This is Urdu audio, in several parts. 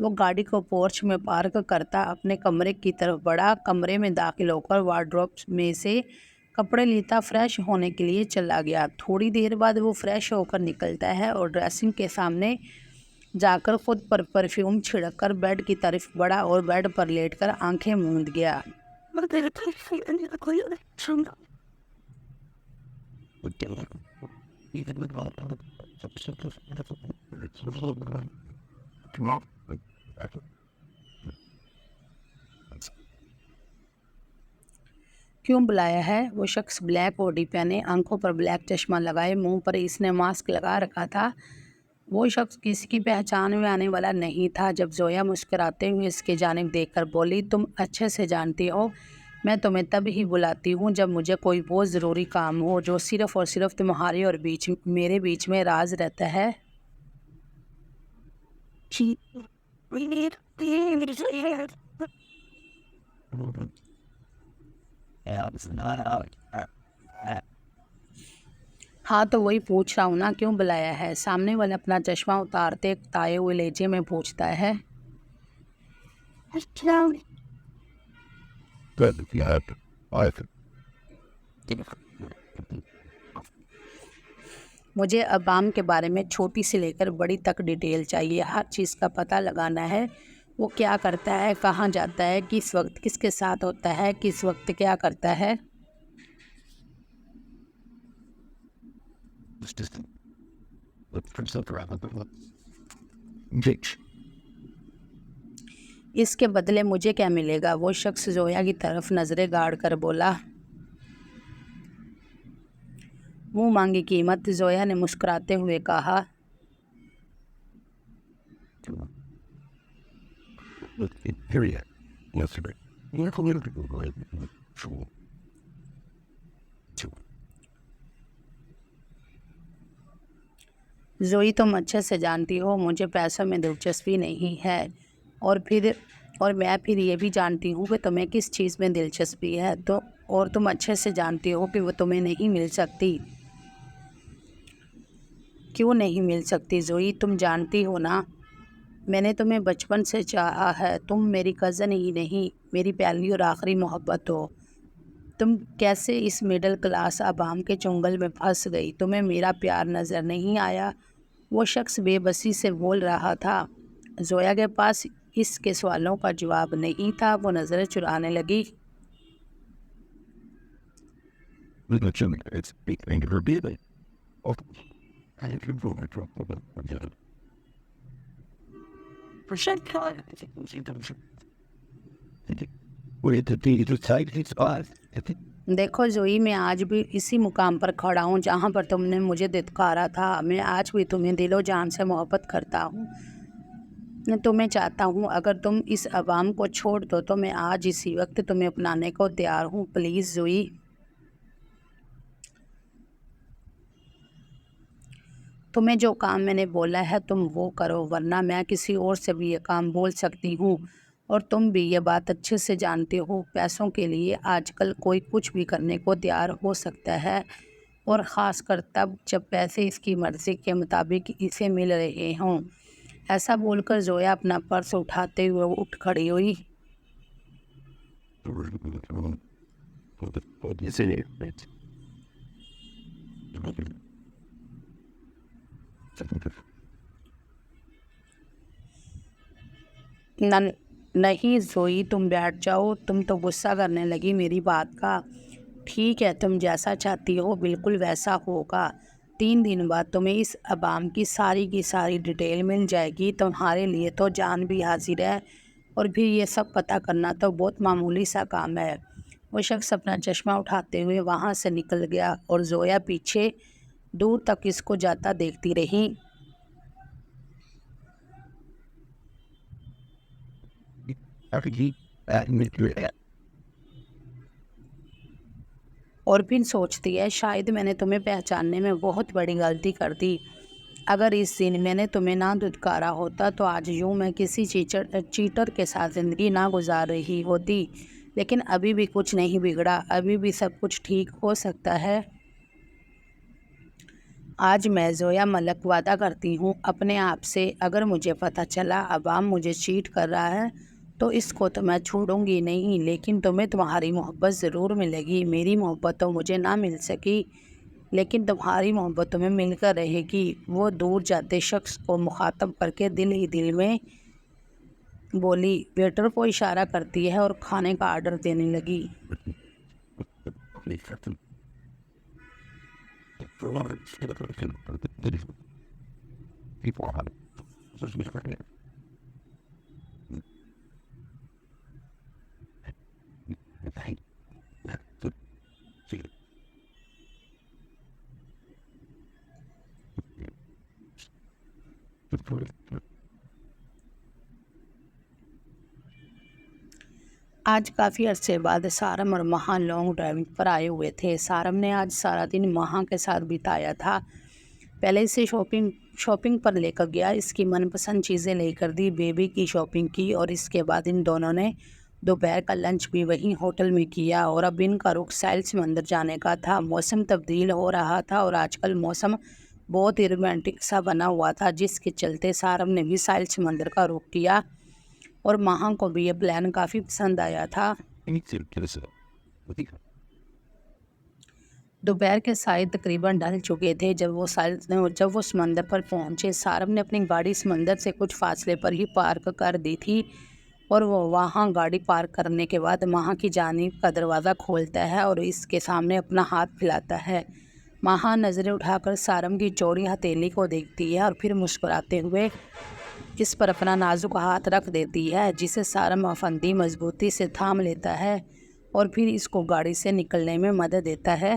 وہ گاڑی کو پورچ میں پارک کرتا اپنے کمرے کی طرف بڑھا۔ کمرے میں داخل ہو کر وارڈروب میں سے کپڑے لیتا فریش ہونے کے لیے چلا گیا۔ تھوڑی دیر بعد وہ فریش ہو کر نکلتا ہے اور ڈریسنگ کے سامنے جا کر خود پر پرفیوم چھڑک کر بیڈ کی طرف بڑھا اور بیڈ پر لیٹ کر آنکھیں موند گیا۔ کیوں بلایا ہے؟ وہ شخص بلیک ہوڈی پہنے، آنکھوں پر بلیک چشمہ لگائے، منہ پر اس نے ماسک لگا رکھا تھا۔ وہ شخص کسی کی پہچان میں آنے والا نہیں تھا۔ جب زویا مسکراتے ہوئے اس کی جانب دیکھ کر بولی، تم اچھے سے جانتی ہو میں تمہیں تب ہی بلاتی ہوں جب مجھے کوئی بہت ضروری کام ہو جو صرف اور صرف تمہارے اور میرے بیچ میں راز رہتا ہے۔ ہاں تو وہی پوچھ رہا ہوں نا، کیوں بلایا ہے؟ سامنے والا اپنا چشمہ اتارتے تائے ہوئے لہجے میں پوچھتا ہے۔ مجھے ابام کے بارے میں چھوٹی سے لے کر بڑی تک ڈیٹیل چاہیے، ہر چیز کا پتہ لگانا ہے۔ وہ کیا کرتا ہے، کہاں جاتا ہے، کس وقت کس کے ساتھ ہوتا ہے، کس وقت کیا کرتا ہے۔ اس کے بدلے مجھے کیا ملے گا؟ وہ شخص زویا کی طرف نظریں گاڑ کر بولا۔ منہ مانگی قیمت، زویا نے مسکراتے ہوئے کہا۔ زوئی تم اچھے سے جانتی ہو مجھے پیسوں میں دلچسپی نہیں ہے، اور میں پھر یہ بھی جانتی ہوں کہ تمہیں کس چیز میں دلچسپی ہے، اور تم اچھے سے جانتی ہو کہ وہ تمہیں نہیں مل سکتی۔ کیوں نہیں مل سکتی زوئی؟ تم جانتی ہو نا میں نے تمہیں بچپن سے چاہا ہے، تم میری کزن ہی نہیں میری پہلی اور آخری محبت ہو۔ تم کیسے اس مڈل کلاس عوام کے چنگل میں پھنس گئی؟ تمہیں میرا پیار نظر نہیں آیا؟ وہ شخص بے بسی سے بول رہا تھا۔ زویا کے پاس اس کے سوالوں کا جواب نہیں تھا۔ وہ نظریں چرانے لگی۔ دیکھو زوئی، میں آج بھی اسی مقام پر کھڑا ہوں جہاں پر تم نے مجھے دھتکارا تھا۔ میں آج بھی تمہیں دل و جان سے محبت کرتا ہوں، میں تمہیں چاہتا ہوں۔ اگر تم اس عوام کو چھوڑ دو تو میں آج اسی وقت تمہیں اپنانے کو تیار ہوں۔ پلیز زوئی۔ تمہیں جو کام میں نے بولا ہے تم وہ کرو، ورنہ میں کسی اور سے بھی یہ کام بول سکتی ہوں، اور تم بھی یہ بات اچھے سے جانتے ہو۔ پیسوں کے لیے آج کل کوئی کچھ بھی کرنے کو تیار ہو سکتا ہے، اور خاص کر تب جب پیسے اس کی مرضی کے مطابق اسے مل رہے ہوں۔ ایسا بول کر زویا اپنا پرس اٹھاتے ہوئے اٹھ کھڑی ہوئی۔ نہیں زوئی، تم بیٹھ جاؤ، تم تو غصہ کرنے لگی میری بات کا۔ ٹھیک ہے، تم جیسا چاہتی ہو بالکل ویسا ہوگا۔ 3 دن بعد تمہیں اس عوام کی ساری ڈیٹیل مل جائے گی۔ تمہارے لیے تو جان بھی حاضر ہے، اور پھر یہ سب پتہ کرنا تو بہت معمولی سا کام ہے۔ وہ شخص اپنا چشمہ اٹھاتے ہوئے وہاں سے نکل گیا، اور زویا پیچھے دور تک اس کو جاتا دیکھتی رہی۔ اور پھر سوچتی ہے شاید میں نے تمہیں پہچاننے میں بہت بڑی غلطی کر دی۔ اگر اس دن میں نے تمہیں نہ دھتکارا ہوتا تو آج یوں میں کسی چیٹر کے ساتھ زندگی نہ گزار رہی ہوتی۔ لیکن ابھی بھی کچھ نہیں بگڑا، ابھی بھی سب کچھ ٹھیک ہو سکتا ہے۔ آج میں زویا ملک وعدہ کرتی ہوں اپنے آپ سے، اگر مجھے پتہ چلا عوام مجھے چیٹ کر رہا ہے تو اس کو تو میں چھوڑوں گی نہیں، لیکن تمہیں تمہاری محبت ضرور ملے گی۔ میری محبت تو مجھے نہ مل سکی، لیکن تمہاری محبت تمہیں مل کر رہے گی۔ وہ دور جاتے شخص کو مخاطب کر کے دل ہی دل میں بولی، ویٹر کو اشارہ کرتی ہے اور کھانے کا آرڈر دینے لگی۔ آج کافی عرصے بعد سارم اور مہا لانگ ڈرائیونگ پر آئے ہوئے تھے۔ سارم نے آج سارا دن مہا کے ساتھ بتایا تھا۔ پہلے اسے شاپنگ پر لے کر گیا، اس کی من پسند چیزیں لے کر دی، بیبی کی شاپنگ کی، اور اس کے بعد ان دونوں نے دوپہر کا لنچ بھی وہیں ہوٹل میں کیا، اور اب ان کا رخ ساحل سمندر جانے کا تھا۔ موسم تبدیل ہو رہا تھا اور آج کل موسم بہت ہی رومانٹک سا بنا ہوا تھا، جس کے چلتے سارم نے بھی ساحل سمندر کا رخ کیا اور مہا کو بھی یہ پلان کافی پسند آیا تھا۔ دوپہر کے سائے تقریباً ڈھل چکے تھے جب وہ سمندر پر پہنچے۔ سارم نے اپنی گاڑی سمندر سے کچھ فاصلے پر ہی پارک کر دی تھی اور وہ وہاں گاڑی پارک کرنے کے بعد مہا کی جانب کا دروازہ کھولتا ہے اور اس کے سامنے اپنا ہاتھ پھیلاتا ہے۔ مہا نظریں اٹھا کر سارم کی چوڑی ہتھیلی کو دیکھتی ہے اور پھر مسکراتے ہوئے اس پر اپنا نازک ہاتھ رکھ دیتی ہے، جسے سارم افندی مضبوطی سے تھام لیتا ہے اور پھر اس کو گاڑی سے نکلنے میں مدد دیتا ہے۔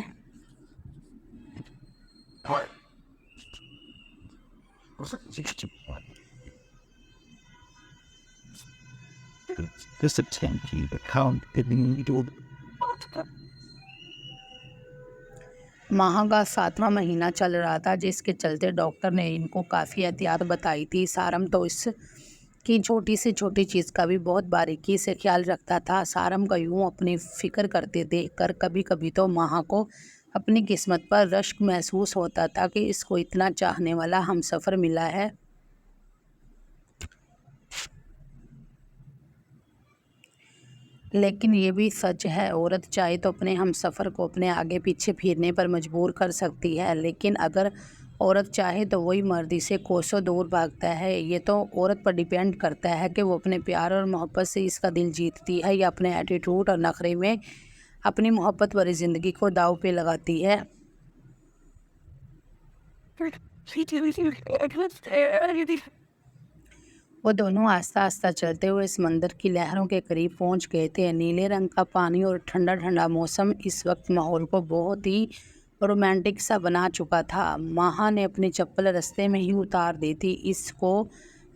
مہا کا 7واں مہینہ چل رہا تھا، جس کے چلتے ڈاکٹر نے ان کو کافی احتیاط بتائی تھی۔ سارم تو اس کی چھوٹی سے چھوٹی چیز کا بھی بہت باریکی سے خیال رکھتا تھا۔ سارم کا یوں اپنی فکر کرتے دیکھ کر کبھی کبھی تو مہا کو اپنی قسمت پر رشک محسوس ہوتا تھا کہ اس کو اتنا چاہنے والا ہمسفر ملا ہے۔ لیکن یہ بھی سچ ہے، عورت چاہے تو اپنے ہمسفر کو اپنے آگے پیچھے پھرنے پر مجبور کر سکتی ہے، لیکن اگر عورت چاہے تو وہی مرد سے کوسوں دور بھاگتا ہے۔ یہ تو عورت پر ڈیپینڈ کرتا ہے کہ وہ اپنے پیار اور محبت سے اس کا دل جیتتی ہے یا اپنے ایٹیٹیوڈ اور نخرے میں اپنی محبت بھری زندگی کو داؤ پہ لگاتی ہے۔ وہ دونوں آہستہ آہستہ چلتے ہوئے سمندر کی لہروں کے قریب پہنچ گئے تھے۔ نیلے رنگ کا پانی اور ٹھنڈا ٹھنڈا موسم اس وقت ماحول کو بہت ہی رومانٹک سا بنا چکا تھا۔ مہا نے اپنی چپل رستے میں ہی اتار دی تھی، اس کو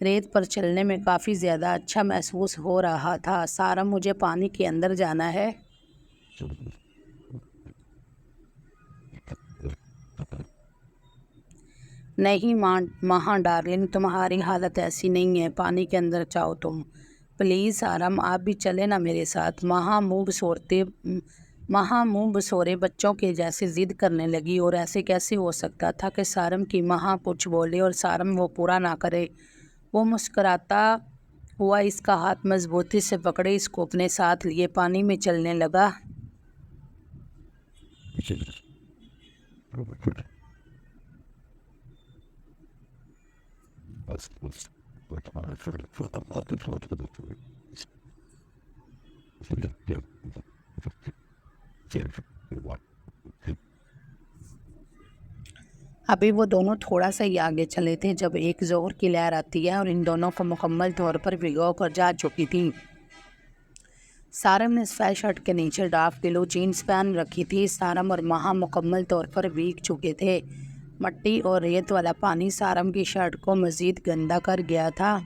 ریت پر چلنے میں کافی زیادہ اچھا محسوس ہو رہا تھا۔ سارم، مجھے پانی کے اندر جانا ہے۔ نہیں مہا ڈارلنگ، تمہاری حالت ایسی نہیں ہے، پانی کے اندر جاؤ تم پلیز۔ سارم، آپ بھی چلیں نا میرے ساتھ۔ مہا منہ بسورے بچوں کے جیسے ضد کرنے لگی، اور ایسے کیسے ہو سکتا تھا کہ سارم کی مہا کچھ بولے اور سارم وہ پورا نہ کرے۔ وہ مسکراتا ہوا اس کا ہاتھ مضبوطی سے پکڑے اس کو اپنے ساتھ لیے پانی میں چلنے لگا۔ ابھی وہ دونوں تھوڑا سا ہی آگے چلے تھے جب ایک زور کی لہر آتی ہے اور ان دونوں کو مکمل طور پر بھگو کر جا چکی تھی۔ سارم نے سویٹ شرٹ کے نیچے ڈارک بلو جینس پہن رکھی تھی۔ سارم اور مہا مکمل طور پر بھیگ چکے تھے۔ مٹی اور ریت والا پانی سارم کی شرٹ کو مزید گندا کر گیا تھا۔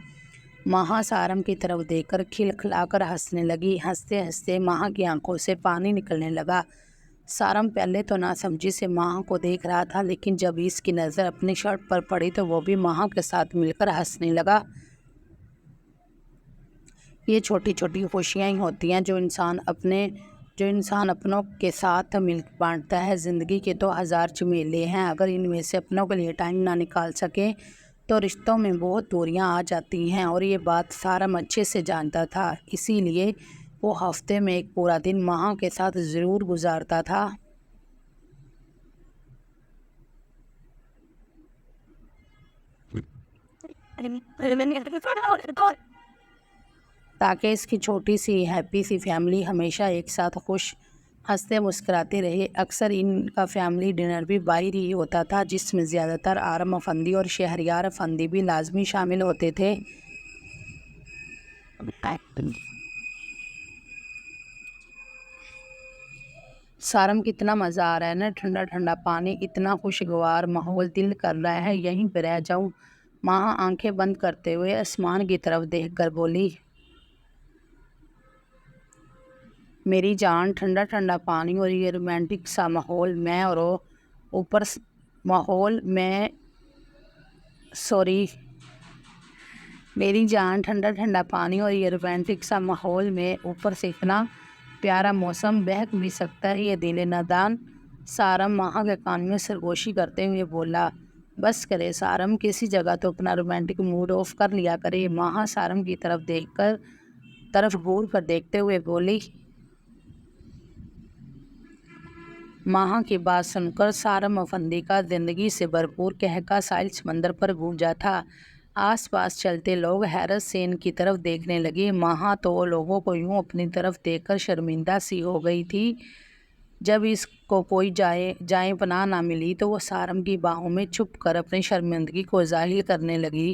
مہا سارم کی طرف دیکھ کر کھلکھلا کر ہنسنے لگی۔ ہنستے ہنستے مہا کی آنکھوں سے پانی نکلنے لگا۔ سارم پہلے تو ناسمجھی سے مہا کو دیکھ رہا تھا، لیکن جب اس کی نظر اپنی شرٹ پر پڑی تو وہ بھی مہا کے ساتھ مل کر ہنسنے لگا۔ یہ چھوٹی چھوٹی خوشیاں ہی ہوتی ہیں جو انسان اپنے جو انسان اپنوں کے ساتھ مل بانٹتا ہے۔ زندگی کے تو ہزار جھمیلے ہیں، اگر ان میں سے اپنوں کے لیے ٹائم نہ نکال سکے تو رشتوں میں بہت دوریاں آ جاتی ہیں، اور یہ بات سارم اچھے سے جانتا تھا۔ اسی لیے وہ ہفتے میں ایک پورا دن ماہا کے ساتھ ضرور گزارتا تھا، تاکہ اس کی چھوٹی سی ہیپی سی فیملی ہمیشہ ایک ساتھ خوش ہنستے مسکراتے رہے۔ اکثر ان کا فیملی ڈنر بھی باہر ہی ہوتا تھا، جس میں زیادہ تر آرم افندی اور شہریار افندی بھی لازمی شامل ہوتے تھے۔ سارم کتنا مزہ آ رہا ہے نا، ٹھنڈا ٹھنڈا پانی، اتنا خوشگوار ماحول، دل کر رہا ہے یہیں پہ رہ جاؤں۔ ماہا آنکھیں بند کرتے ہوئے آسمان کی طرف دیکھ کر بولی، میری جان، ٹھنڈا ٹھنڈا پانی اور یہ رومانٹک سا ماحول میری جان، ٹھنڈا ٹھنڈا پانی اور یہ رومانٹک سا ماحول میں اوپر سے اتنا پیارا موسم، بہک بھی سکتا ہے یہ دل نادان۔ سارم ماہا کے کان میں سرگوشی کرتے ہوئے بولا، بس کرے سارم، کسی جگہ تو اپنا رومانٹک موڈ آف کر لیا کرے۔ ماہا سارم کی طرف گور کر دیکھتے ہوئے بولی۔ ماہا کی بات سن کر سارم افندی کا زندگی سے بھرپور قہقہ ساحل سمندر پر گونجا تھا۔ آس پاس چلتے لوگ حیرت سے ان کی طرف دیکھنے لگے۔ ماہا تو لوگوں کو یوں اپنی طرف دیکھ کر شرمندہ سی ہو گئی تھی۔ جب اس کو کوئی جائے پناہ نہ ملی تو وہ سارم کی باہوں میں چھپ کر اپنی شرمندگی کو ظاہر کرنے لگی۔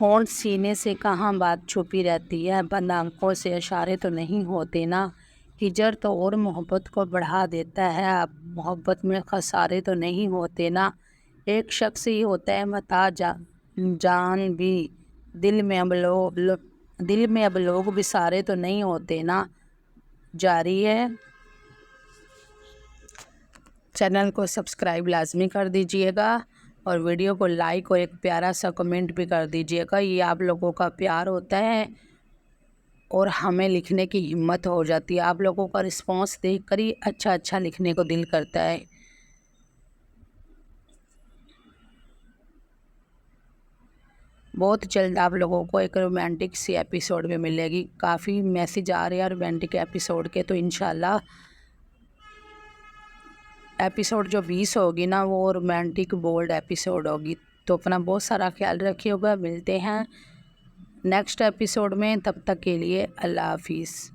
ہونٹ سینے سے کہاں بات چھپی رہتی ہے، بند آنکھوں سے اشارے تو نہیں ہوتے نا، ہجر تو اور محبت کو بڑھا دیتا ہے، اب محبت میں خسارے تو نہیں ہوتے نا، ایک شخص ہی ہوتا ہے متاع جان بھی، دل میں اب لوگ بسارے تو نہیں ہوتے نا۔ جاری ہے، چینل کو سبسکرائب لازمی کر دیجئے گا اور ویڈیو کو لائک اور ایک پیارا سا کمنٹ بھی کر دیجئے گا۔ یہ آپ لوگوں کا پیار ہوتا ہے اور ہمیں لکھنے کی ہمت ہو جاتی ہے، آپ لوگوں کا رسپانس دیکھ کر ہی اچھا لکھنے کو دل کرتا ہے۔ بہت جلد آپ لوگوں کو ایک رومانٹک سی ایپیسوڈ میں ملے گی، کافی میسیج آ رہے ہیں رومانٹک ایپیسوڈ کے، تو انشاءاللہ ایپیسوڈ جو 20 ہوگی نا وہ رومانٹک بولڈ ایپیسوڈ ہوگی، تو اپنا بہت سارا خیال رکھیے گا۔ ملتے ہیں نیکسٹ ایپیسوڈ میں، تب تک کے لیے اللہ حافظ۔